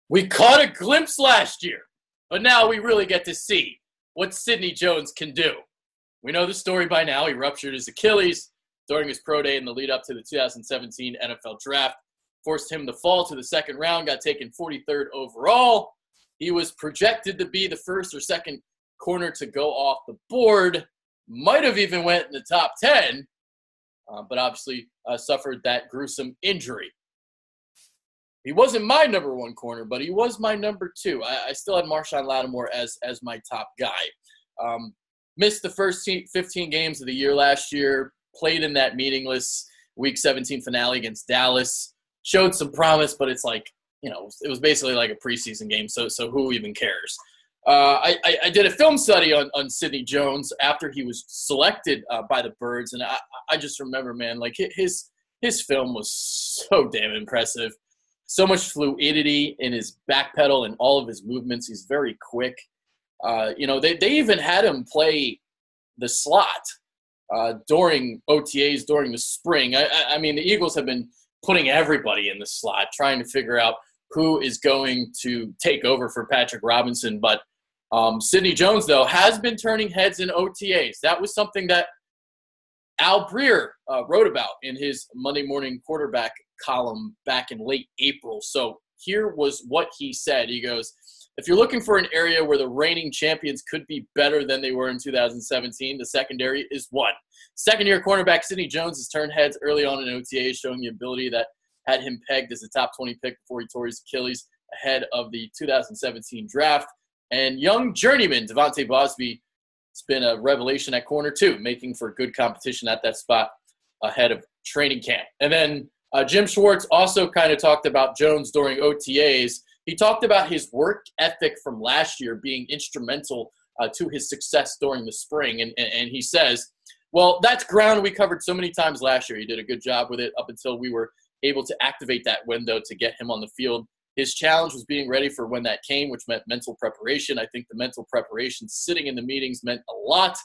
We caught a glimpse last year, but now we really get to see what Sidney Jones can do. We know the story by now. He ruptured his Achilles during his pro day in the lead up to the 2017 NFL Draft. Forced him to fall to the second round, got taken 43rd overall. He was projected to be the first or second corner to go off the board. Might have even went in the top 10, but obviously suffered that gruesome injury. He wasn't my number one corner, but he was my number two. I still had Marshawn Lattimore as my top guy. Missed the first 15 games of the year last year, played in that meaningless Week 17 finale against Dallas. Showed some promise, but it's like, it was basically like a preseason game, so who even cares? I did a film study on Sidney Jones after he was selected by the Birds, and I just remember, man, like his film was so damn impressive. So much fluidity in his back pedal and all of his movements. He's very quick. They even had him play the slot during OTAs during the spring. I mean, the Eagles have been putting everybody in the slot, trying to figure out who is going to take over for Patrick Robinson. But Sidney Jones, though, has been turning heads in OTAs. That was something that Al Breer wrote about in his Monday Morning Quarterback column back in late April. So here was what he said. He goes, if you're looking for an area where the reigning champions could be better than they were in 2017, the secondary is one. Second-year cornerback Sidney Jones has turned heads early on in OTAs, showing the ability that had him pegged as a top 20 pick before he tore his Achilles ahead of the 2017 draft. And young journeyman Devontae Bosby has been a revelation at corner too, making for good competition at that spot ahead of training camp. And then Jim Schwartz also kind of talked about Jones during OTAs. He talked about his work ethic from last year being instrumental to his success during the spring. And he says, well, that's ground we covered so many times last year. He did a good job with it up until we were able to activate that window to get him on the field. His challenge was being ready for when that came, which meant mental preparation. I think the mental preparation, sitting in the meetings, meant a lot,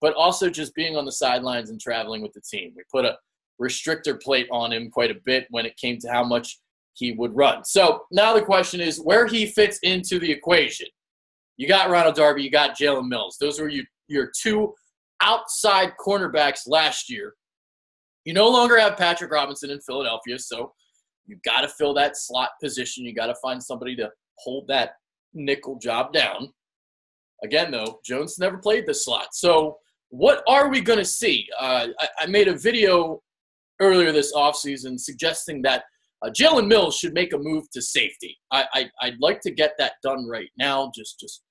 but also just being on the sidelines and traveling with the team. We put a restrictor plate on him quite a bit when it came to how much he would run. So now the question is where he fits into the equation. You got Ronald Darby, you got Jalen Mills. Those were your two outside cornerbacks last year. You no longer have Patrick Robinson in Philadelphia, so you got to fill that slot position. You got to find somebody to hold that nickel job down. Again, though, Jones never played the slot. So what are we going to see? I made a video earlier this offseason suggesting that Jalen Mills should make a move to safety. I'd like to get that done right now, just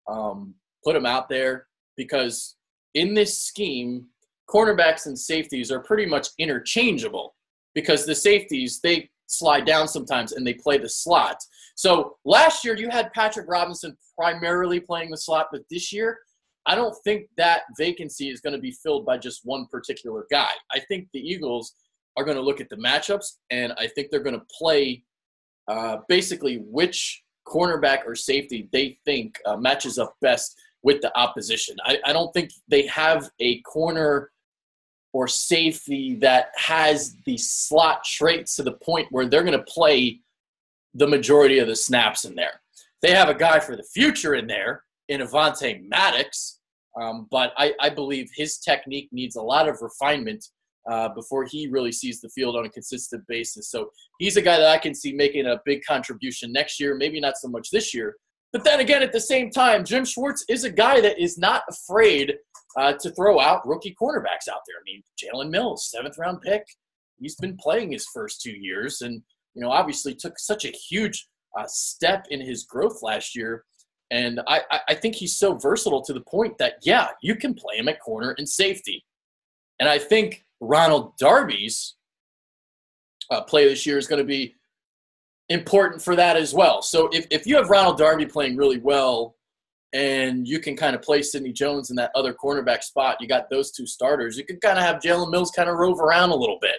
put him out there, because in this scheme, cornerbacks and safeties are pretty much interchangeable because the safeties, they slide down sometimes and they play the slot. So last year you had Patrick Robinson primarily playing the slot, but this year I don't think that vacancy is going to be filled by just one particular guy. I think the Eagles are going to look at the matchups, and I think they're going to play basically which cornerback or safety they think matches up best with the opposition. I don't think they have a corner or safety that has the slot traits to the point where they're going to play the majority of the snaps in there. They have a guy for the future in there in Avonte Maddox, but I believe his technique needs a lot of refinement before he really sees the field on a consistent basis. So he's a guy that I can see making a big contribution next year, maybe not so much this year. But then again, at the same time, Jim Schwartz is a guy that is not afraid to throw out rookie cornerbacks out there. I mean, Jalen Mills, 7th-round pick. He's been playing his first 2 years and, obviously took such a huge step in his growth last year. And I think he's so versatile to the point that, yeah, you can play him at corner and safety. And I think Ronald Darby's play this year is going to be important for that as well. So if you have Ronald Darby playing really well and you can kind of play Sidney Jones in that other cornerback spot, you got those two starters, you can kind of have Jalen Mills kind of rove around a little bit.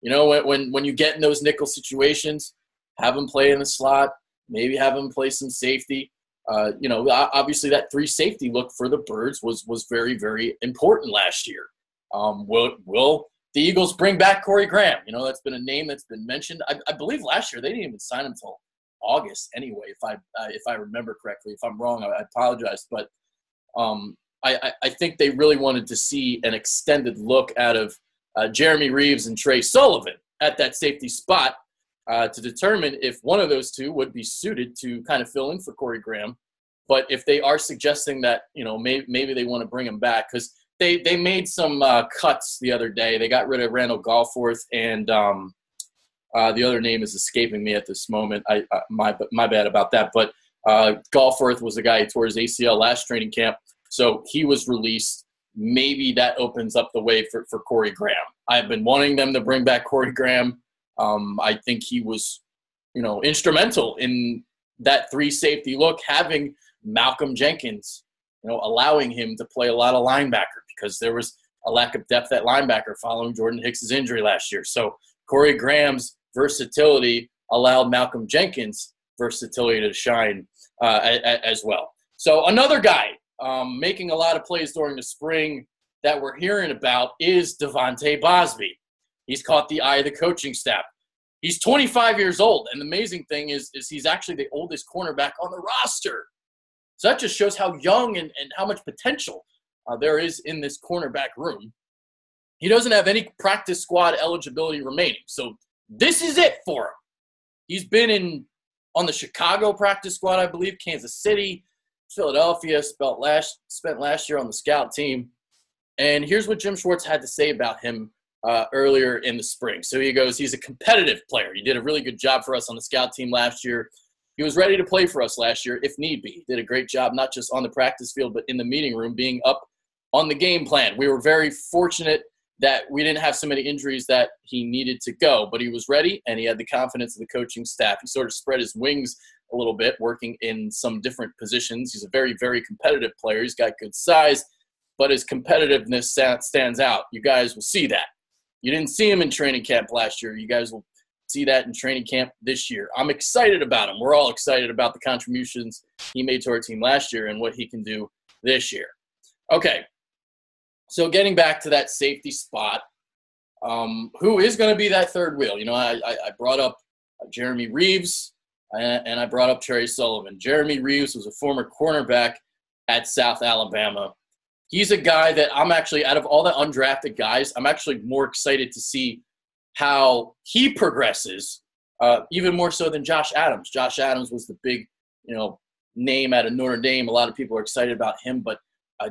When you get in those nickel situations, have him play in the slot, maybe have him play some safety. Obviously that 3 safety look for the Birds was very, very important last year. Will the Eagles bring back Cory Graham? That's been a name that's been mentioned. I believe last year they didn't even sign him until August anyway, if I remember correctly. If I'm wrong, I apologize. But I think they really wanted to see an extended look out of Jeremy Reeves and Trey Sullivan at that safety spot to determine if one of those two would be suited to kind of fill in for Cory Graham. But if they are suggesting that, maybe they want to bring him back, because they made some cuts the other day. They got rid of Randall Goldforth, and the other name is escaping me at this moment. My bad about that. But Goldforth was the guy who tore his ACL last training camp, so he was released. Maybe that opens up the way for Cory Graham. I've been wanting them to bring back Cory Graham. I think he was, instrumental in that 3-safety look, having Malcolm Jenkins, allowing him to play a lot of linebacker because there was a lack of depth at linebacker following Jordan Hicks's injury last year. So Cory Graham's versatility allowed Malcolm Jenkins' versatility to shine as well. So another guy making a lot of plays during the spring that we're hearing about is Devontae Bosby. He's caught the eye of the coaching staff. He's 25 years old, and the amazing thing is he's actually the oldest cornerback on the roster. So that just shows how young and how much potential there is in this cornerback room. He doesn't have any practice squad eligibility remaining, so this is it for him. He's been on the Chicago practice squad, I believe, Kansas City, Philadelphia, spent last year on the scout team. And here's what Jim Schwartz had to say about him earlier in the spring. So he goes, he's a competitive player. He did a really good job for us on the scout team last year. He was ready to play for us last year if need be. He did a great job, not just on the practice field, but in the meeting room, being up on the game plan. We were very fortunate that we didn't have so many injuries that he needed to go, but he was ready and he had the confidence of the coaching staff. He sort of spread his wings a little bit, working in some different positions. He's a very, very competitive player. He's got good size, but his competitiveness stands out. You guys will see that. You didn't see him in training camp last year. You guys will see that in training camp this year. I'm excited about him. We're all excited about the contributions he made to our team last year and what he can do this year. Okay, so getting back to that safety spot, who is going to be that third wheel? I brought up Jeremy Reeves, and I brought up Trey Sullivan. Jeremy Reeves was a former cornerback at South Alabama. He's a guy that I'm actually, out of all the undrafted guys, I'm actually more excited to see how he progresses, even more so than Josh Adams. Josh Adams was the big, name out of Notre Dame. A lot of people are excited about him, but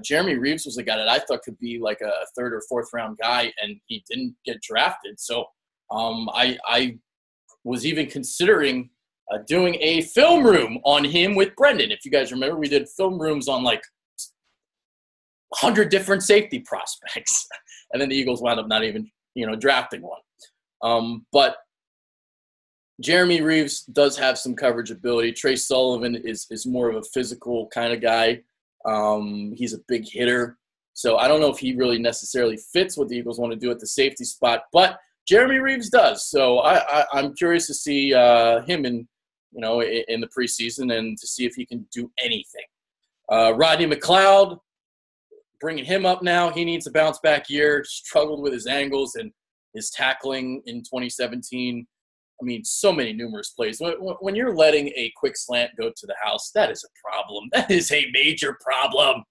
Jeremy Reeves was a guy that I thought could be like a third or fourth round guy, and he didn't get drafted. So I was even considering doing a film room on him with Brendan. If you guys remember, we did film rooms on like 100 different safety prospects, and then the Eagles wound up not even, drafting one. But Jeremy Reeves does have some coverage ability. Trey Sullivan is more of a physical kind of guy. He's a big hitter. So I don't know if he really necessarily fits what the Eagles want to do at the safety spot, but Jeremy Reeves does. So I'm curious to see him in the preseason and to see if he can do anything. Rodney McLeod, bringing him up now. He needs a bounce-back year. Struggled with his angles and his tackling in 2017. I mean, so many numerous plays. When you're letting a quick slant go to the house, that is a problem. That is a major problem.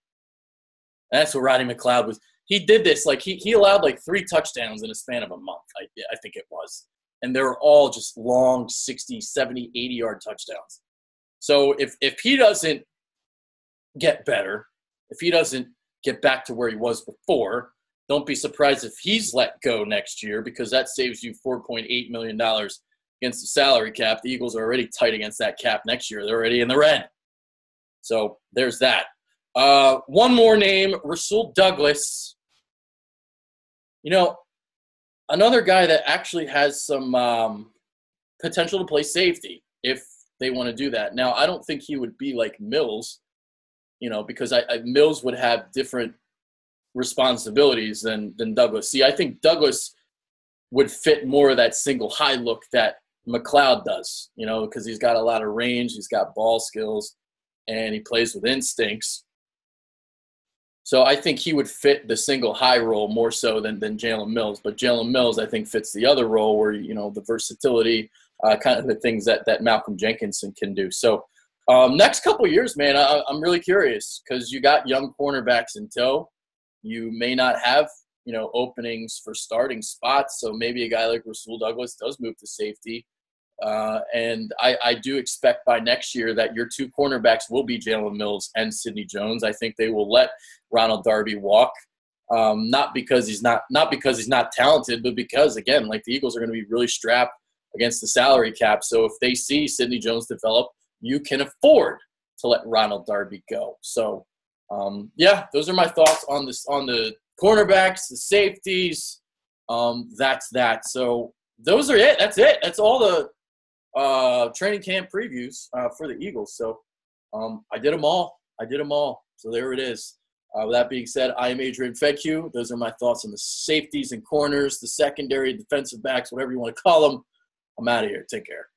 That's what Rodney McLeod was. He did this. Like, he allowed like 3 touchdowns in a span of a month, I think it was. And they were all just long 60, 70, 80-yard touchdowns. So if he doesn't get better, if he doesn't get back to where he was before, don't be surprised if he's let go next year, because that saves you $4.8 million against the salary cap. The Eagles are already tight against that cap next year. They're already in the red. So there's that. One more name, Rasul Douglas. Another guy that actually has some potential to play safety if they want to do that. Now, I don't think he would be like Mills, because Mills would have different responsibilities than Douglas. See, I think Douglas would fit more of that single high look that McLeod does, because he's got a lot of range, he's got ball skills, and he plays with instincts. So I think he would fit the single high role more so than Jalen Mills. But Jalen Mills, I think, fits the other role where, the versatility, kind of the things that Malcolm Jenkinson can do. So next couple of years, man, I'm really curious because you got young cornerbacks in tow. You may not have, openings for starting spots. So maybe a guy like Rasul Douglas does move to safety. And I do expect by next year that your two cornerbacks will be Jalen Mills and Sidney Jones. I think they will let Ronald Darby walk, not because he's not talented, but because, again, like the Eagles are going to be really strapped against the salary cap. So if they see Sidney Jones develop, you can afford to let Ronald Darby go. So, those are my thoughts on the cornerbacks, the safeties. That's that. So those are it. That's it. That's all the training camp previews for the Eagles. So I did them all. So there it is. With that being said, I am Adrian Fedke. Those are my thoughts on the safeties and corners, the secondary, defensive backs, whatever you want to call them. I'm out of here. Take care.